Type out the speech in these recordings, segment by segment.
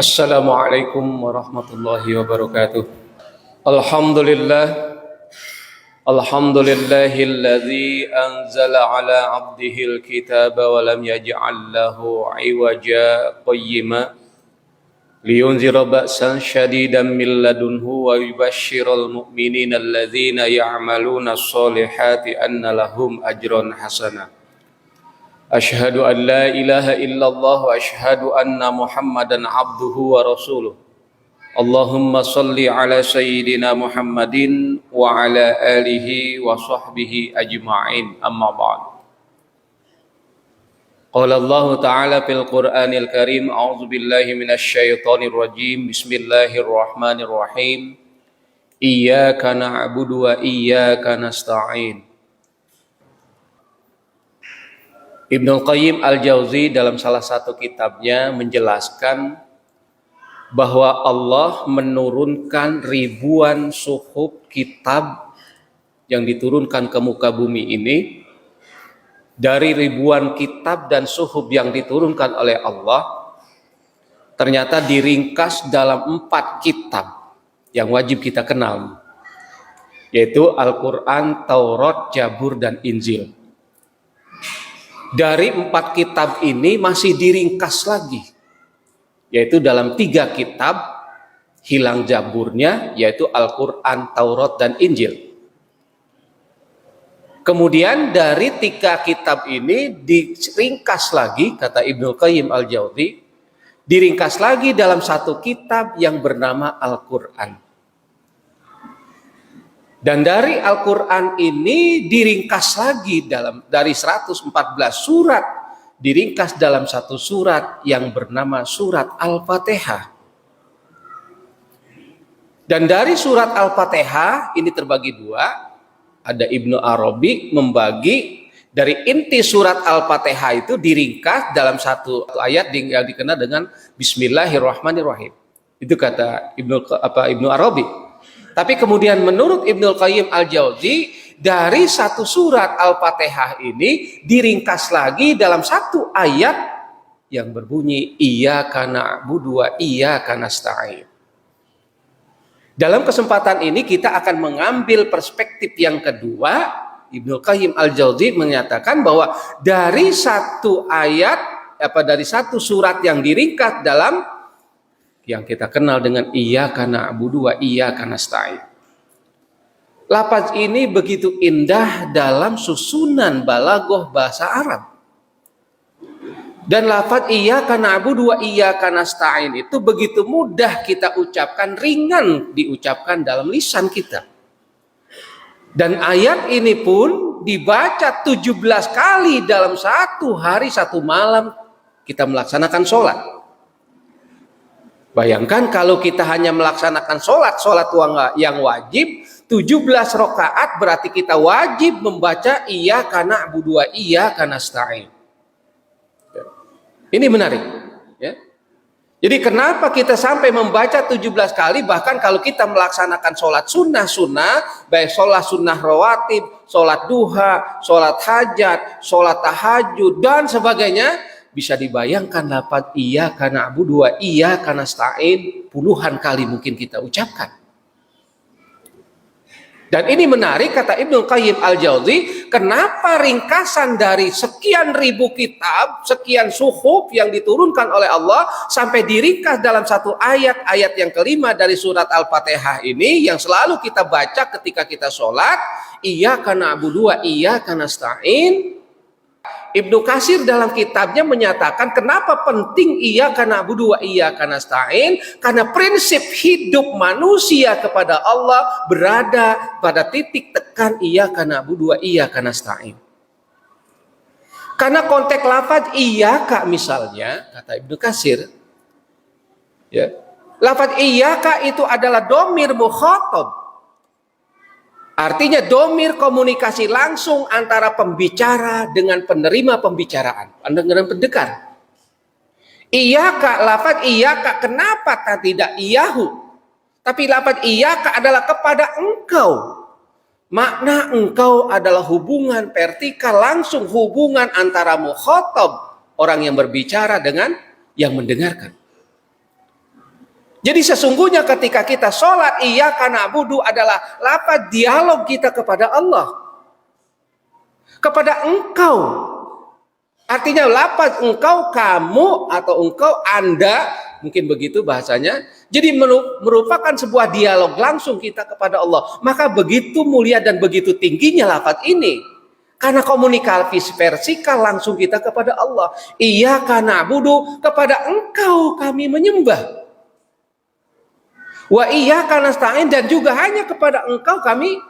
Assalamualaikum warahmatullahi wabarakatuh. Alhamdulillah, alhamdulillahilladzi anzala ala abdihil kitaba wa lam yaj'al lahu 'iwaja qayyima liyunzira ba'san syadidan min ladunhu wa yubashshiral mu'minina alladzina ya'maluna sholihati anna lahum ajran hasana. Asyhadu an la ilaha illallah wa asyhadu anna Muhammadan abduhu wa rasuluh. Allahumma salli ala sayyidina Muhammadin wa ala alihi wa sahbihi ajma'in, amma ba'd. Qala Allah ta'ala fil Qur'anil Karim, a'udzu billahi minasy syaithanir rajim. Bismillahirrahmanirrahim. Iyyaka na'budu wa iyyaka nasta'in. Ibnu Qayyim Al-Jauzi dalam salah satu kitabnya menjelaskan bahwa Allah menurunkan ribuan suhuf kitab yang diturunkan ke muka bumi ini. Dari ribuan kitab dan suhuf yang diturunkan oleh Allah, ternyata diringkas dalam 4 kitab yang wajib kita kenal, yaitu Al-Quran, Taurat, Zabur, dan Injil. Dari 4 kitab ini masih diringkas lagi, yaitu dalam 3 kitab, hilang Zaburnya, yaitu Al-Quran, Taurat, dan Injil. Kemudian dari 3 kitab ini diringkas lagi, kata Ibnu Qayyim Al-Jauzi, diringkas lagi dalam 1 kitab yang bernama Al-Quran. Dan dari Al-Quran ini diringkas lagi dari 114 surat, diringkas dalam 1 surat yang bernama surat Al-Fatihah. Dan dari surat Al-Fatihah ini terbagi 2. Ada Ibnu Arabi membagi dari inti surat Al-Fatihah itu diringkas dalam 1 ayat yang dikenal dengan Bismillahirrahmanirrahim. Itu kata Ibnu Arabi. Tapi kemudian menurut Ibnu Qayyim Al-Jauzi, dari 1 surat Al-Fatihah ini diringkas lagi dalam 1 ayat yang berbunyi Iyyaka na'budu wa iyyaka nasta'in. Dalam kesempatan ini kita akan mengambil perspektif yang kedua. Ibnu Qayyim Al-Jauzi menyatakan bahwa dari 1 ayat, dari 1 surat yang diringkas dalam yang kita kenal dengan Iyyaka na'budu wa iyyaka nasta'in. Lafaz ini begitu indah dalam susunan balaghah bahasa Arab. Dan lafaz Iyyaka na'budu wa iyyaka nasta'in itu begitu mudah kita ucapkan, ringan diucapkan dalam lisan kita. Dan ayat ini pun dibaca 17 kali dalam 1 hari 1 malam kita melaksanakan sholat. Bayangkan kalau kita hanya melaksanakan sholat yang wajib 17 rakaat, berarti kita wajib membaca Iyyaka na'budu wa iyyaka nasta'in. Ini menarik, ya. Jadi kenapa kita sampai membaca 17 kali, bahkan kalau kita melaksanakan sholat sunnah, baik sholat sunnah rawatib, sholat duha, sholat hajat, sholat tahajud, dan sebagainya, bisa dibayangkan lafaz Iyyaka na'budu wa iyyaka nasta'in puluhan kali mungkin kita ucapkan. Dan ini menarik, kata Ibnu Qayyim Al-Jauzi, kenapa ringkasan dari sekian ribu kitab, sekian suhuf yang diturunkan oleh Allah sampai diringkas dalam 1 ayat yang kelima dari surat Al-Fatihah ini yang selalu kita baca ketika kita sholat, Iyyaka na'budu wa iyyaka nasta'in. Ibnu Katsir dalam kitabnya menyatakan kenapa penting Iyyaka na'budu wa iyyaka nasta'in, karena prinsip hidup manusia kepada Allah berada pada titik tekan Iyyaka na'budu wa iyyaka nasta'in. Karena konteks lafaz iyyaka misalnya, kata Ibnu Katsir, ya, lafaz iyyaka itu adalah dhamir mukhatab. Artinya domir komunikasi langsung antara pembicara dengan penerima pembicaraan, dengan pendengar. Iyyaka, lafaz iyyaka, kenapa tidak iyahu? Tapi lafaz iyyaka adalah kepada engkau. Makna engkau adalah hubungan vertikal, langsung hubungan antara mukhatab, orang yang berbicara, dengan yang mendengarkan. Jadi sesungguhnya ketika kita sholat iyyaka na'budu adalah lafaz dialog kita kepada Allah, kepada engkau. Artinya lafaz engkau, kamu, atau engkau, anda, mungkin begitu bahasanya. Jadi merupakan sebuah dialog langsung kita kepada Allah. Maka begitu mulia dan begitu tingginya lafaz ini. Karena komunikasi vertikal langsung kita kepada Allah. Iyyaka na'budu, kepada engkau kami menyembah. Wa iyyaka nasta'in, dan juga hanya kepada engkau kami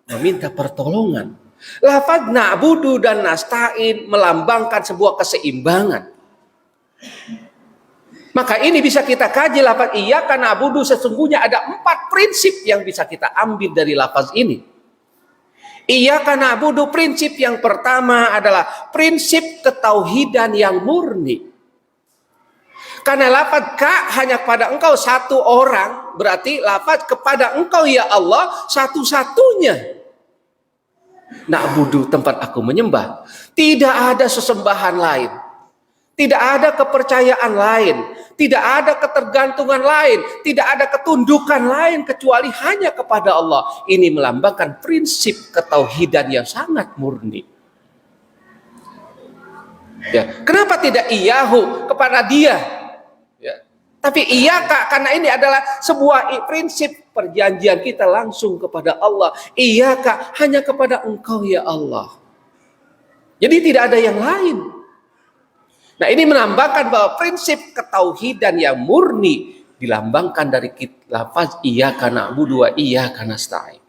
meminta pertolongan. Lafaz na'budu dan nasta'in melambangkan sebuah keseimbangan. Maka ini bisa kita kaji lafaz iyyaka na'budu, sesungguhnya ada 4 prinsip yang bisa kita ambil dari lafaz ini. Iyyaka na'budu, prinsip yang pertama adalah prinsip ketauhidan yang murni. Karena lafaz ka hanya kepada engkau satu orang, berarti lafaz kepada engkau ya Allah satu-satunya. Na'budu, tempat aku menyembah. Tidak ada sesembahan lain. Tidak ada kepercayaan lain. Tidak ada ketergantungan lain. Tidak ada ketundukan lain kecuali hanya kepada Allah. Ini melambangkan prinsip ketauhidan yang sangat murni. Ya. Kenapa tidak iyahu, kepada dia? Tapi iyyaka, karena ini adalah sebuah prinsip perjanjian kita langsung kepada Allah. Iyyaka, hanya kepada engkau ya Allah. Jadi tidak ada yang lain. Nah, ini menambahkan bahwa prinsip ketauhidan yang murni dilambangkan dari lafaz iyyaka na'budu wa iyyaka nasta'in.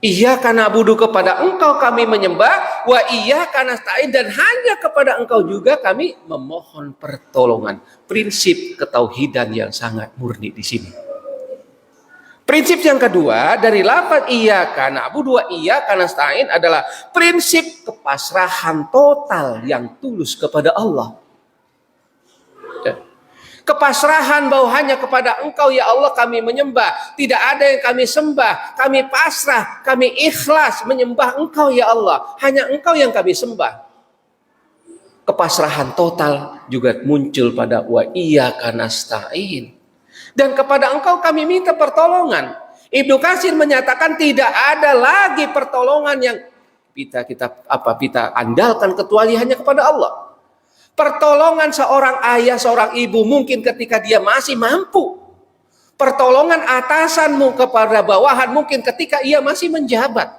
Iyyaka na'budu, kepada engkau kami menyembah, wa iyyaka nasta'in, dan hanya kepada engkau juga kami memohon pertolongan. Prinsip ketauhidan yang sangat murni di sini. Prinsip yang kedua dari lafaz iyyaka na'budu wa iyyaka nasta'in adalah prinsip kepasrahan total yang tulus kepada Allah. Kepasrahan bahwa hanya kepada engkau ya Allah kami menyembah. Tidak ada yang kami sembah. Kami pasrah, kami ikhlas menyembah engkau ya Allah. Hanya engkau yang kami sembah. Kepasrahan total juga muncul pada wa iyyaka nasta'in. Dan kepada engkau kami minta pertolongan. Ibnu Katsir menyatakan tidak ada lagi pertolongan yang kita andalkan kecuali hanya kepada Allah. Pertolongan seorang ayah, seorang ibu mungkin ketika dia masih mampu. Pertolongan atasanmu kepada bawahan mungkin ketika ia masih menjabat.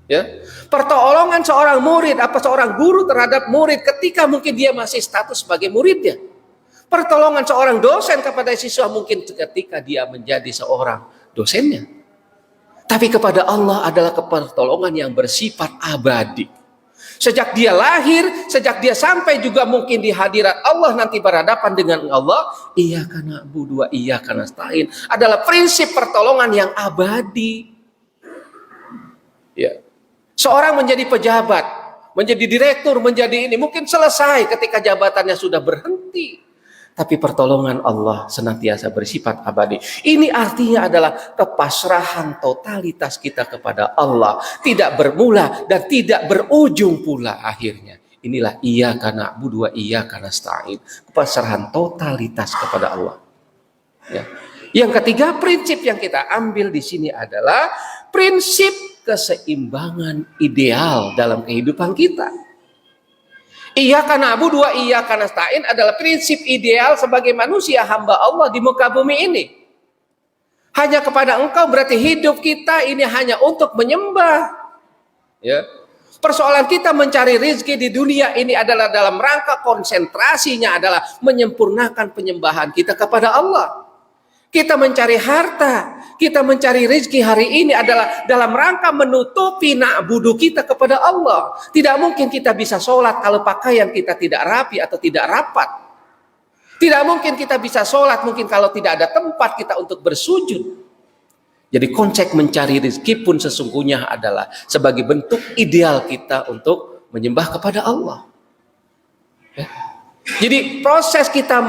Ya. Pertolongan seorang murid, seorang guru terhadap murid ketika mungkin dia masih status sebagai muridnya. Pertolongan seorang dosen kepada siswa mungkin ketika dia menjadi seorang dosennya. Tapi kepada Allah adalah pertolongan yang bersifat abadi. Sejak dia lahir, sejak dia sampai juga mungkin di hadirat Allah nanti berhadapan dengan Allah, iyyaka na'budu wa iyyaka nasta'in adalah prinsip pertolongan yang abadi. Ya. Seorang menjadi pejabat, menjadi direktur, menjadi ini mungkin selesai ketika jabatannya sudah berhenti. Tapi pertolongan Allah senantiasa bersifat abadi. Ini artinya adalah kepasrahan totalitas kita kepada Allah. Tidak bermula dan tidak berujung pula akhirnya. Inilah iyyaka na'budu wa iyyaka nasta'in. Kepasrahan totalitas kepada Allah. Ya. Yang ketiga, prinsip yang kita ambil di sini adalah prinsip keseimbangan ideal dalam kehidupan kita. Iyyaka na'budu wa iyyaka nasta'in adalah prinsip ideal sebagai manusia hamba Allah di muka bumi ini. Hanya kepada engkau berarti hidup kita ini hanya untuk menyembah. Ya. Persoalan kita mencari rezeki di dunia ini adalah dalam rangka konsentrasinya adalah menyempurnakan penyembahan kita kepada Allah. Kita mencari harta, kita mencari rezeki hari ini adalah dalam rangka menutupi na'budu kita kepada Allah. Tidak mungkin kita bisa sholat kalau pakaian kita tidak rapi atau tidak rapat. Tidak mungkin kita bisa sholat mungkin kalau tidak ada tempat kita untuk bersujud. Jadi konsep mencari rezeki pun sesungguhnya adalah sebagai bentuk ideal kita untuk menyembah kepada Allah. Ya. Jadi proses kita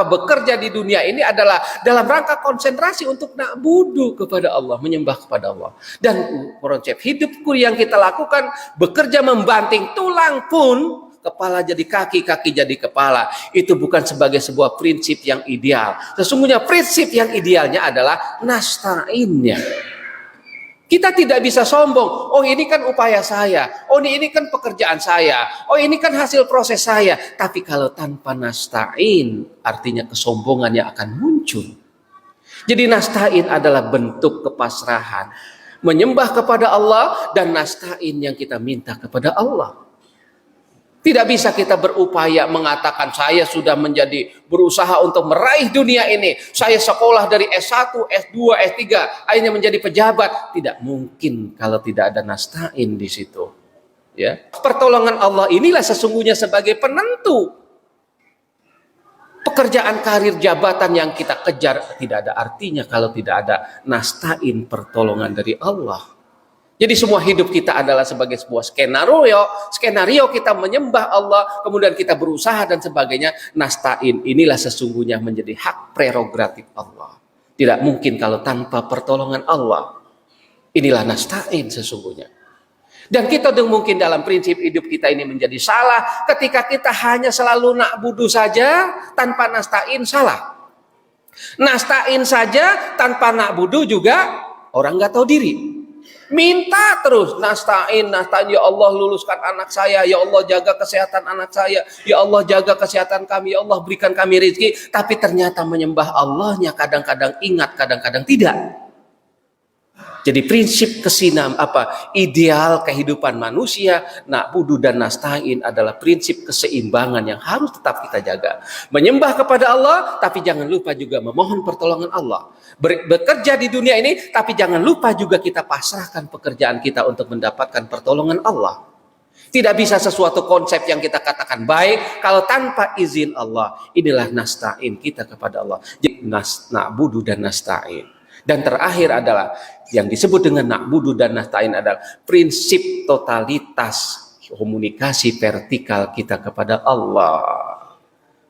bekerja di dunia ini adalah dalam rangka konsentrasi untuk na'budu kepada Allah, menyembah kepada Allah. Dan konsep hidupku yang kita lakukan bekerja membanting tulang pun kepala jadi kaki, kaki jadi kepala. Itu bukan sebagai sebuah prinsip yang ideal. Sesungguhnya prinsip yang idealnya adalah nasta'innya. Kita tidak bisa sombong. Oh, ini kan upaya saya. Oh, ini kan pekerjaan saya. Oh, ini kan hasil proses saya. Tapi kalau tanpa nasta'in, artinya kesombongan yang akan muncul. Jadi nasta'in adalah bentuk kepasrahan. Menyembah kepada Allah dan nasta'in yang kita minta kepada Allah. Tidak bisa kita berupaya mengatakan saya sudah berusaha untuk meraih dunia ini. Saya sekolah dari S1, S2, S3, akhirnya menjadi pejabat. Tidak mungkin kalau tidak ada nasta'in di situ. Ya. Pertolongan Allah inilah sesungguhnya sebagai penentu. Pekerjaan, karir, jabatan yang kita kejar tidak ada artinya kalau tidak ada nasta'in, pertolongan dari Allah. Jadi semua hidup kita adalah sebagai sebuah skenario kita menyembah Allah, kemudian kita berusaha dan sebagainya. Nasta'in inilah sesungguhnya menjadi hak prerogatif Allah. Tidak mungkin kalau tanpa pertolongan Allah. Inilah nasta'in sesungguhnya. Dan kita mungkin dalam prinsip hidup kita ini menjadi salah ketika kita hanya selalu na'budu saja tanpa nasta'in, salah. Nasta'in saja tanpa na'budu juga orang nggak tahu diri. Minta terus nasta'in, ya Allah luluskan anak saya, ya Allah jaga kesehatan anak saya, ya Allah jaga kesehatan kami, ya Allah berikan kami rezeki. Tapi ternyata menyembah Allahnya kadang-kadang ingat, kadang-kadang tidak. Jadi prinsip ideal kehidupan manusia, na'budu dan nasta'in adalah prinsip keseimbangan yang harus tetap kita jaga. Menyembah kepada Allah, tapi jangan lupa juga memohon pertolongan Allah. Bekerja di dunia ini, tapi jangan lupa juga kita pasrahkan pekerjaan kita untuk mendapatkan pertolongan Allah. Tidak bisa sesuatu konsep yang kita katakan baik kalau tanpa izin Allah. Inilah nasta'in kita kepada Allah. Jadi na'budu dan nasta'in. Dan terakhir adalah yang disebut dengan na'budu dan nasta'in adalah prinsip totalitas komunikasi vertikal kita kepada Allah.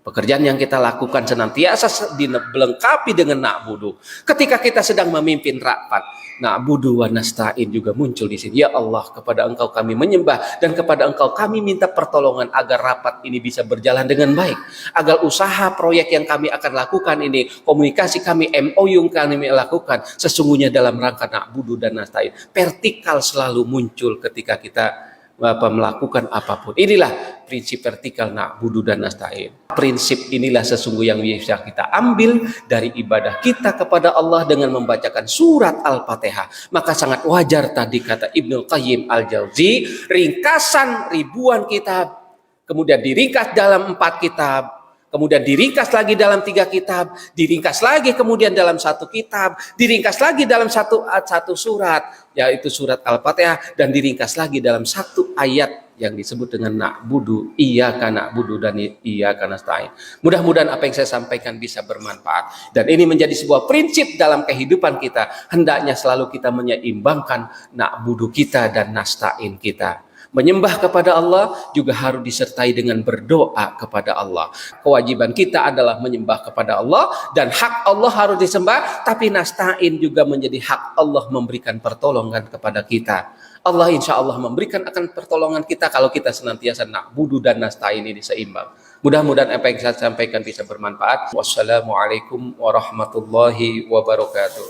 Pekerjaan yang kita lakukan senantiasa dilengkapi dengan na'budu. Ketika kita sedang memimpin rapat, na'budu wa nasta'in juga muncul di sini. Ya Allah, kepada Engkau kami menyembah dan kepada Engkau kami minta pertolongan agar rapat ini bisa berjalan dengan baik. Agar usaha proyek yang kami akan lakukan ini, komunikasi kami, MOU yang kami lakukan, sesungguhnya dalam rangka na'budu dan nasta'in. Vertikal selalu muncul ketika kita melakukan apapun. Inilah prinsip vertikal na'budu dan nasta'in. Prinsip inilah sesungguhnya yang bisa kita ambil dari ibadah kita kepada Allah dengan membacakan surat Al-Fatihah. Maka sangat wajar tadi kata Ibnu Qayyim Al-Jauzi, ringkasan ribuan kitab, kemudian diringkas dalam 4 kitab, kemudian diringkas lagi dalam 3 kitab, diringkas lagi kemudian dalam 1 kitab, diringkas lagi dalam satu surat, yaitu surat Al-Fatihah, dan diringkas lagi dalam 1 ayat yang disebut dengan na'budu, iyyaka na'budu dan iyyaka nasta'in. Mudah-mudahan apa yang saya sampaikan bisa bermanfaat. Dan ini menjadi sebuah prinsip dalam kehidupan kita. Hendaknya selalu kita menyeimbangkan na'budu kita dan nasta'in kita. Menyembah kepada Allah juga harus disertai dengan berdoa kepada Allah. Kewajiban kita adalah menyembah kepada Allah dan hak Allah harus disembah, tapi nasta'in juga menjadi hak Allah memberikan pertolongan kepada kita. Allah insya Allah memberikan akan pertolongan kita kalau kita senantiasa na'budu dan nasta'in ini seimbang. Mudah-mudahan apa yang saya sampaikan bisa bermanfaat. Wassalamualaikum warahmatullahi wabarakatuh.